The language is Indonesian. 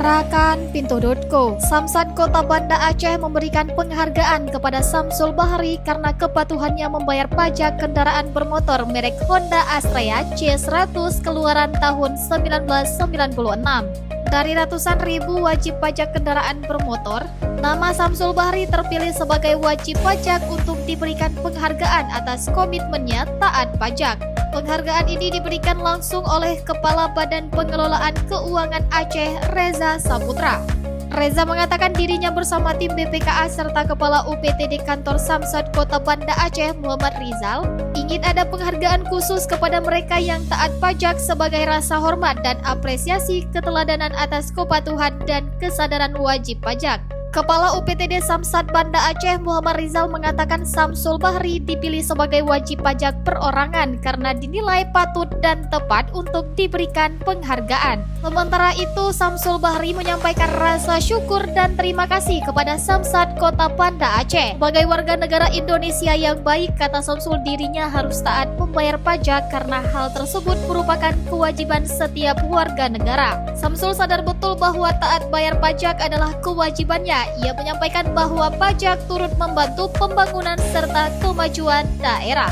Rakan Pintu.co, Samsat Kota Banda Aceh memberikan penghargaan kepada Samsul Bahri karena kepatuhannya membayar pajak kendaraan bermotor merek Honda Astrea C100 keluaran tahun 1996. Dari ratusan ribu wajib pajak kendaraan bermotor, nama Samsul Bahri terpilih sebagai wajib pajak untuk diberikan penghargaan atas komitmennya taat pajak. Penghargaan ini diberikan langsung oleh Kepala Badan Pengelolaan Keuangan Aceh, Reza Saputra. Reza mengatakan dirinya bersama tim BPKA serta Kepala UPTD Kantor Samsat Kota Banda Aceh, Muhammad Rizal, ingin ada penghargaan khusus kepada mereka yang taat pajak sebagai rasa hormat dan apresiasi keteladanan atas kepatuhan dan kesadaran wajib pajak. Kepala UPTD Samsat Banda Aceh Muhammad Rizal mengatakan Samsul Bahri dipilih sebagai wajib pajak perorangan karena dinilai patut dan tepat untuk diberikan penghargaan. Sementara itu, Samsul Bahri menyampaikan rasa syukur dan terima kasih kepada Samsat Kota Banda Aceh. Sebagai warga negara Indonesia yang baik, kata Samsul, dirinya harus taat membayar pajak karena hal tersebut merupakan kewajiban setiap warga negara. Samsul sadar betul bahwa taat bayar pajak adalah kewajibannya. Ia menyampaikan bahwa pajak turut membantu pembangunan serta kemajuan daerah.